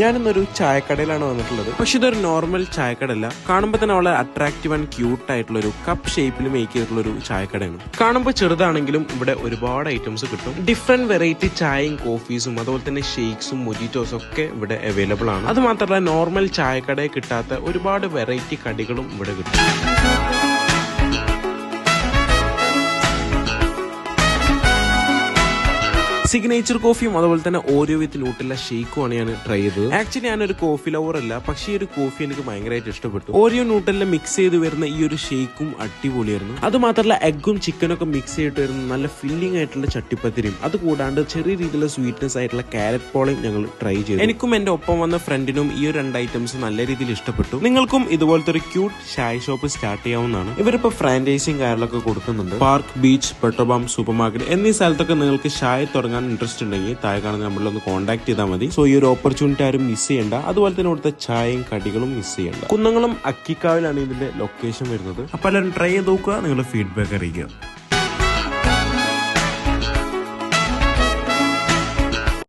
ഞാനിന്നൊരു ചായക്കടയിലാണ് വന്നിട്ടുള്ളത്. പക്ഷെ ഇതൊരു നോർമൽ ചായക്കടയല്ല. കാണുമ്പോൾ തന്നെ വളരെ അട്രാക്റ്റീവ് ആൻഡ് ക്യൂട്ട് ആയിട്ടുള്ള ഒരു കപ്പ് ഷേപ്പിൽ മേക്ക് ചെയ്തിട്ടുള്ള ഒരു ചായക്കടയാണ്. കാണുമ്പോൾ ചെറുതാണെങ്കിലും ഇവിടെ ഒരുപാട് ഐറ്റംസ് കിട്ടും. ഡിഫറെന്റ് വെറൈറ്റി ചായയും കോഫീസും അതുപോലെ തന്നെ ഷേക്സും മൊജിറ്റോസും ഒക്കെ ഇവിടെ അവൈലബിൾ ആണ്. അത് മാത്രമല്ല നോർമൽ ചായക്കടയിൽ കിട്ടാത്ത ഒരുപാട് വെറൈറ്റി കടികളും ഇവിടെ കിട്ടും. സിഗ്നേച്ചർ കോഫിയും അതുപോലെ തന്നെ ഓരിയോ വിത്ത് ന്യൂട്ടെല്ല ഷേക്കുമാണ് ഞാൻ ട്രൈ ചെയ്തത്. ആക്ച്വലി ഞാനൊരു കോഫി ലവർ അല്ല, പക്ഷേ ഈ ഒരു കോഫി എനിക്ക് ഭയങ്കരമായിട്ട് ഇഷ്ടപ്പെട്ടു. ഓരിയോ ന്യൂട്ടെല്ല മിക്സ് ചെയ്ത് വരുന്ന ഈ ഒരു ഷേക്കും അടിപൊളിയായിരുന്നു. അത് മാത്രമല്ല എഗ്ഗും ചിക്കനും ഒക്കെ മിക്സ് ചെയ്തിട്ട് വരുന്ന നല്ല ഫില്ലിംഗ് ആയിട്ടുള്ള ചട്ടിപ്പത്തിരിയും അത് കൂടാണ്ട് ചെറിയ രീതിയിലുള്ള സ്വീറ്റ്നെസ് ആയിട്ടുള്ള കാരറ്റ് പോളയും ഞങ്ങൾ ട്രൈ ചെയ്തു. എനിക്കും എന്റെ ഒപ്പം വന്ന ഫ്രണ്ടിനും ഈ ഒരു 2 ഐറ്റംസ് നല്ല രീതിയിൽ ഇഷ്ടപ്പെട്ടു. നിങ്ങൾക്കും ഇതുപോലത്തെ ഒരു ക്യൂട്ട് ചായ ഷോപ്പ് സ്റ്റാർട്ട് ചെയ്യാവുന്നതാണ്. ഇവരിപ്പോ ഫ്രാഞ്ചൈസിയും കാര്യങ്ങളൊക്കെ കൊടുക്കുന്നുണ്ട്. പാർക്ക്, ബീച്ച്, പെട്രോബാം, സൂപ്പർ മാർക്കറ്റ് എന്നീ സ്ഥലത്തൊക്കെ നിങ്ങൾക്ക് ചായ തുടങ്ങാൻ ഇൻട്രസ്റ്റ് ഉണ്ടെങ്കിൽ താഴെ കാണുന്ന നമ്മളൊന്ന് കോൺടാക്ട് ചെയ്താൽ മതി. സോ ഈ ഒരു ഓപ്പർച്യൂണിറ്റി ആരും മിസ് ചെയ്യണ്ട. അതുപോലെ തന്നെ ഇവിടുത്തെ ചായയും കടികളും മിസ് ചെയ്യണ്ട. കുന്നംകുളം അക്കിക്കാവിലാണ് ഇതിന്റെ ലൊക്കേഷൻ വരുന്നത്. അപ്പൊ എല്ലാവരും ട്രൈ ചെയ്ത് നോക്കുക, നിങ്ങളുടെ ഫീഡ്ബാക്ക് അറിയിക്കുക.